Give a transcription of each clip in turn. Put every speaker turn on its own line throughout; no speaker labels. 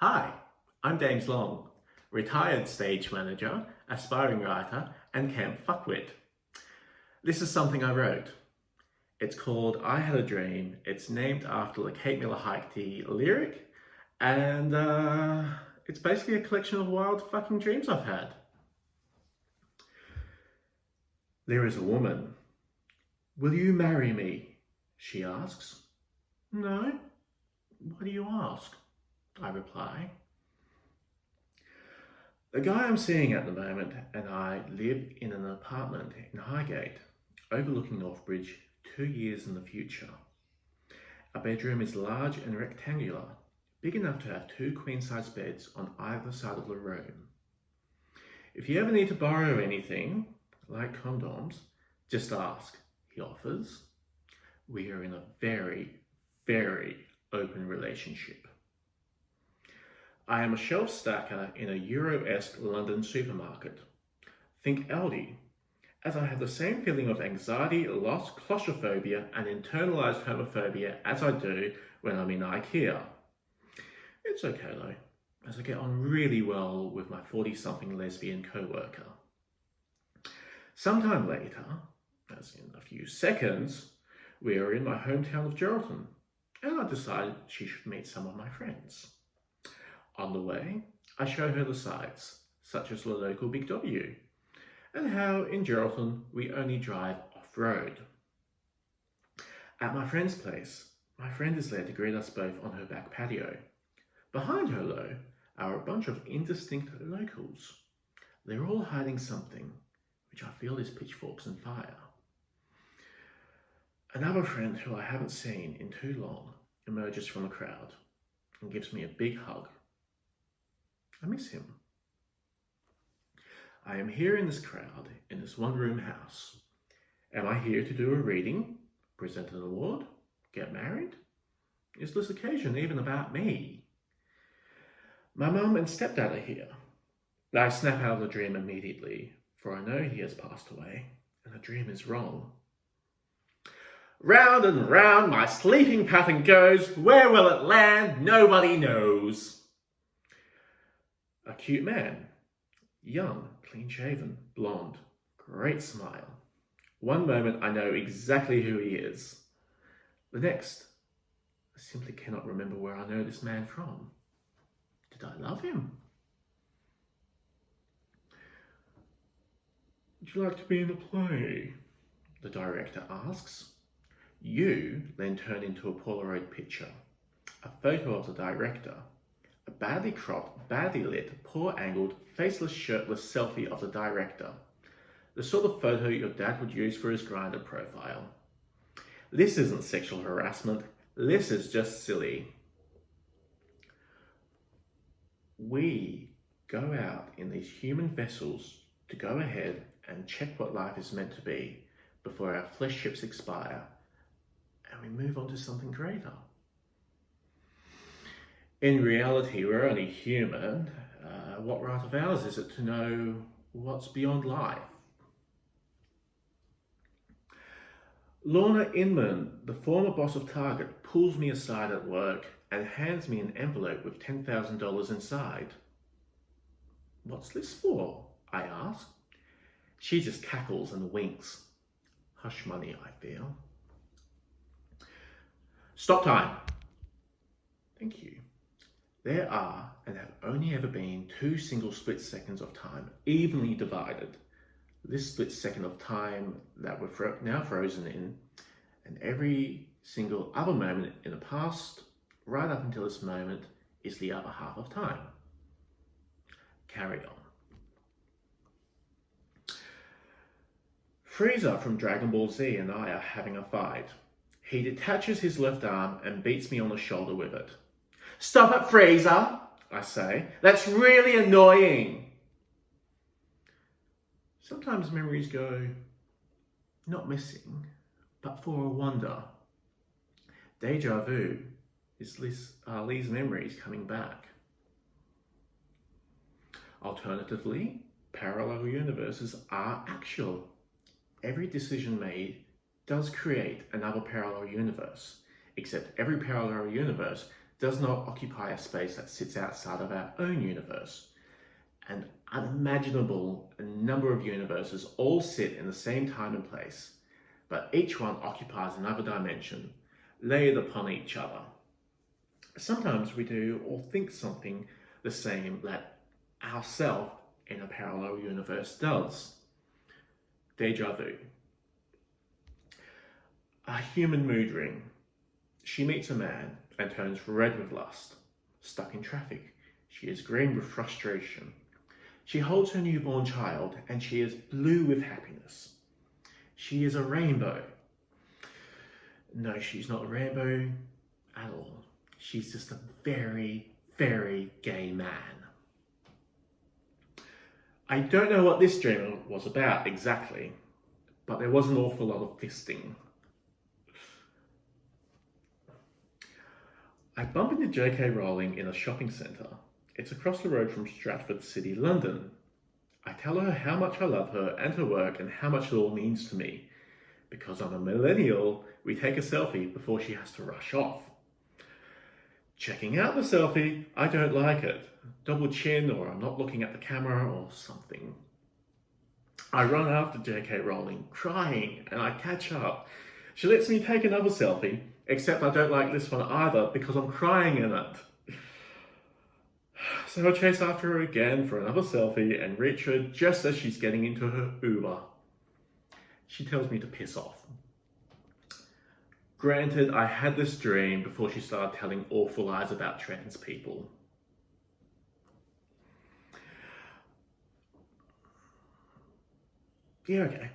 Hi, I'm James Long, retired stage manager, aspiring writer, and camp fuckwit. This is something I wrote. It's called I Had a Dream. It's named after the Kate Miller Hike lyric, and it's basically a collection of wild fucking dreams I've had. There is a woman. Will you marry me? She asks. No. Why do you ask? I reply. The guy I'm seeing at the moment and I live in an apartment in Highgate, overlooking Northbridge 2 years in the future. Our bedroom is large and rectangular, big enough to have 2 queen-size beds on either side of the room. If you ever need to borrow anything, like condoms, just ask, he offers. We are in a very, very open relationship. I am a shelf stacker in a Euro-esque London supermarket. Think Aldi, as I have the same feeling of anxiety, loss, claustrophobia, and internalized homophobia as I do when I'm in IKEA. It's okay though, as I get on really well with my 40-something lesbian co-worker. Sometime later, as in a few seconds, we are in my hometown of Geraldton, and I decided she should meet some of my friends. On the way, I show her the sights, such as the local Big W, and how in Geraldton we only drive off-road. At my friend's place, my friend is there to greet us both on her back patio. Behind her, though, are a bunch of indistinct locals. They're all hiding something, which I feel is pitchforks and fire. Another friend who I haven't seen in too long emerges from the crowd and gives me a big hug. I miss him. I am here in this crowd, in this one-room house. Am I here to do a reading, present an award, get married? Is this occasion even about me? My mum and stepdad are here. I snap out of the dream immediately, for I know he has passed away, and the dream is wrong. Round and round my sleeping pattern goes, where will it land? Nobody knows. A cute man, young, clean-shaven, blonde, great smile. One moment I know exactly who he is. The next, I simply cannot remember where I know this man from. Did I love him? Would you like to be in the play? The director asks. You then turn into a Polaroid picture, a photo of the director, a badly cropped, badly lit, poor-angled, faceless, shirtless selfie of the director. The sort of photo your dad would use for his Grindr profile. This isn't sexual harassment. This is just silly. We go out in these human vessels to go ahead and check what life is meant to be before our flesh ships expire and we move on to something greater. In reality, we're only human. What right of ours is it to know what's beyond life? Lorna Inman, the former boss of Target, pulls me aside at work and hands me an envelope with $10,000 inside. What's this for? I ask. She just cackles and winks. Hush money, I feel. Stop time. Thank you. There are and have only ever been 2 single split seconds of time, evenly divided. This split second of time that we're now frozen in, and every single other moment in the past, right up until this moment, is the other half of time. Carry on. Frieza from Dragon Ball Z and I are having a fight. He detaches his left arm and beats me on the shoulder with it. Stop it, Frieza, I say. That's really annoying. Sometimes memories go, not missing, but for a wonder. Deja vu is Lee's memories coming back. Alternatively, parallel universes are actual. Every decision made does create another parallel universe, except every parallel universe does not occupy a space that sits outside of our own universe. An unimaginable number of universes all sit in the same time and place, but each one occupies another dimension, layered upon each other. Sometimes we do or think something the same that ourself in a parallel universe does. Deja vu. A human mood ring. She meets a man and turns red with lust. Stuck in traffic, she is green with frustration. She holds her newborn child and she is blue with happiness. She is a rainbow. No, she's not a rainbow at all. She's just a very, very gay man. I don't know what this dream was about exactly, but there was an awful lot of fisting. I bump into J.K. Rowling in a shopping centre. It's across the road from Stratford City, London. I tell her how much I love her and her work and how much it all means to me. Because I'm a millennial, we take a selfie before she has to rush off. Checking out the selfie, I don't like it. Double chin, or I'm not looking at the camera or something. I run after J.K. Rowling, crying, and I catch up. She lets me take another selfie, except I don't like this one either because I'm crying in it. So I chase after her again for another selfie and reach her just as she's getting into her Uber. She tells me to piss off. Granted, I had this dream before she started telling awful lies about trans people. Yeah, okay.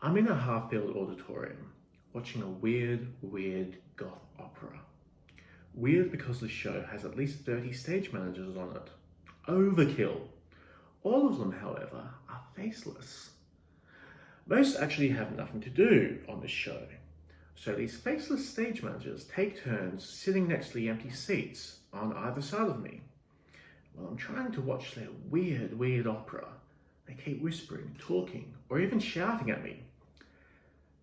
I'm in a half-filled auditorium, watching a weird goth opera. Weird because the show has at least 30 stage managers on it. Overkill. All of them, however, are faceless. Most actually have nothing to do on this show. So these faceless stage managers take turns sitting next to the empty seats on either side of me. While I'm trying to watch their weird opera, they keep whispering, talking, or even shouting at me,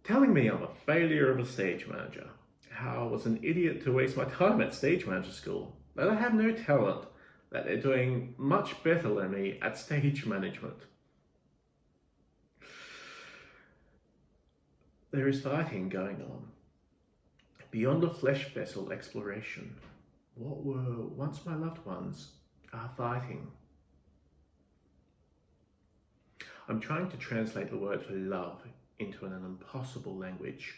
telling me I'm a failure of a stage manager, how I was an idiot to waste my time at stage manager school, that I have no talent, that they're doing much better than me at stage management. There is fighting going on. Beyond the flesh vessel exploration, what were once my loved ones are fighting. I'm trying to translate the word for love into an impossible language.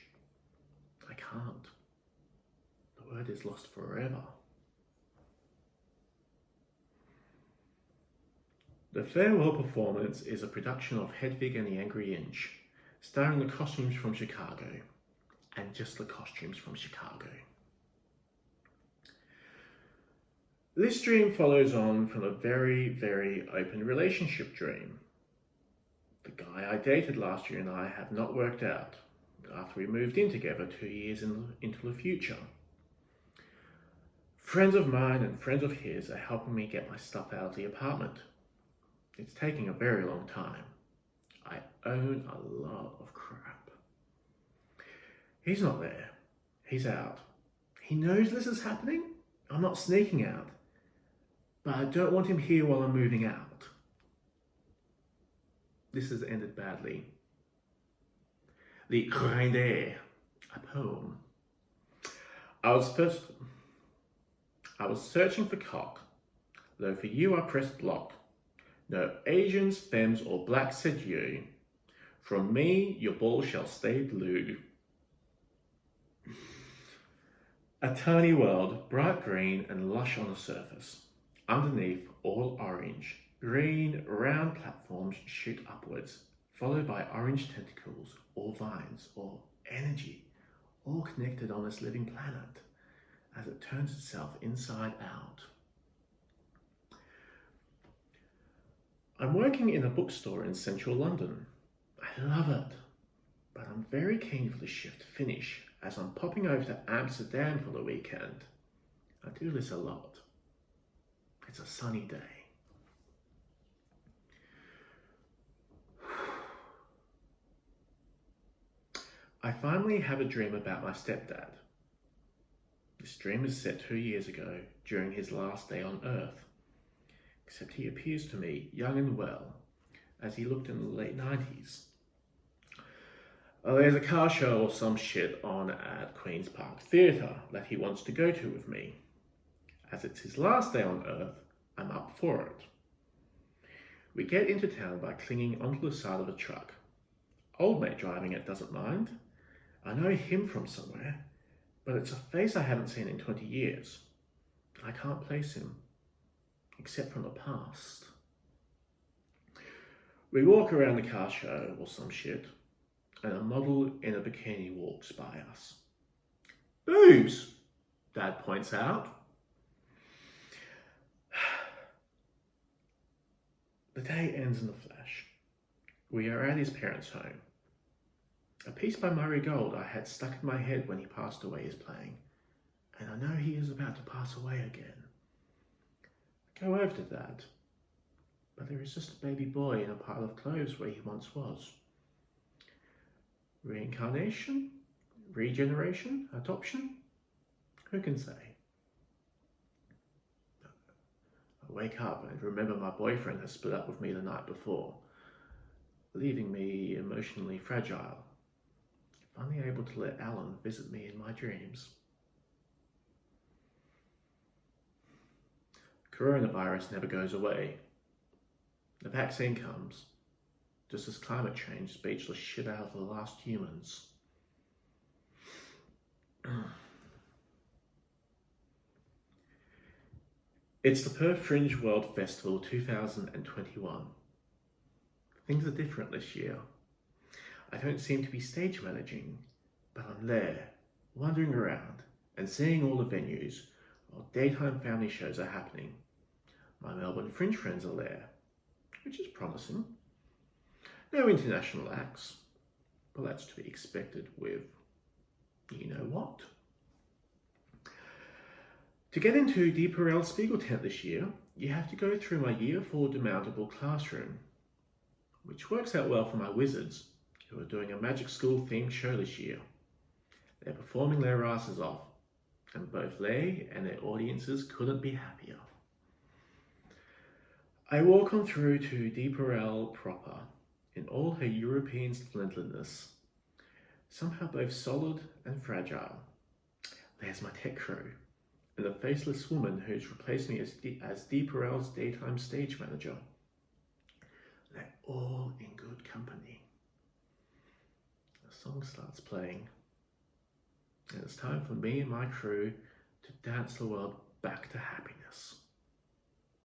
I can't. The word is lost forever. The farewell performance is a production of Hedwig and the Angry Inch, starring the costumes from Chicago, and just the costumes from Chicago. This dream follows on from a very open relationship dream. The guy I dated last year and I have not worked out after we moved in together 2 years into the future. Friends of mine and friends of his are helping me get my stuff out of the apartment. It's taking a very long time. I own a lot of crap. He's not there. He's out. He knows this is happening. I'm not sneaking out. But I don't want him here while I'm moving out. This has ended badly. The Reine, a poem. I was searching for cock, though for you I pressed block. No Asians, femmes, or blacks, said you. From me your ball shall stay blue. A tiny world, bright green and lush on the surface. Underneath, all orange. Green, round platforms shoot upwards, followed by orange tentacles, or vines, or energy, all connected on this living planet, as it turns itself inside out. I'm working in a bookstore in central London. I love it, but I'm very keen for the shift to finish, as I'm popping over to Amsterdam for the weekend. I do this a lot. It's a sunny day. I finally have a dream about my stepdad. This dream is set 2 years ago during his last day on Earth, except he appears to me young and well, as he looked in the late 90s. Oh, there's a car show or some shit on at Queen's Park Theatre that he wants to go to with me. As it's his last day on Earth, I'm up for it. We get into town by clinging onto the side of a truck. Old mate driving it doesn't mind. I know him from somewhere, but it's a face I haven't seen in 20 years. I can't place him, except from the past. We walk around the car show or some shit, and a model in a bikini walks by us. Boobs, Dad points out. The day ends in a flash. We are at his parents' home. A piece by Murray Gold I had stuck in my head when he passed away is playing, and I know he is about to pass away again. I go over to Dad, but there is just a baby boy in a pile of clothes where he once was. Reincarnation? Regeneration? Adoption? Who can say? I wake up and remember my boyfriend has split up with me the night before, leaving me emotionally fragile, only able to let Alan visit me in my dreams. Coronavirus never goes away. The vaccine comes, just as climate change beats the shit out of the last humans. It's the Perth Fringe World Festival 2021. Things are different this year. I don't seem to be stage managing, but I'm there, wandering around and seeing all the venues while daytime family shows are happening. My Melbourne Fringe friends are there, which is promising. No international acts, but that's to be expected with you know what. To get into De Perel Spiegel Tent this year, you have to go through my Year 4 demountable classroom, which works out well for my wizards, who are doing a magic school themed show this year. They're performing their asses off, and both they and their audiences couldn't be happier. I walk on through to De Perel proper, in all her European splendidness, somehow both solid and fragile. There's my tech crew, and a faceless woman who's replaced me as De Perel's daytime stage manager. They're all in good company. The song starts playing, and it's time for me and my crew to dance the world back to happiness.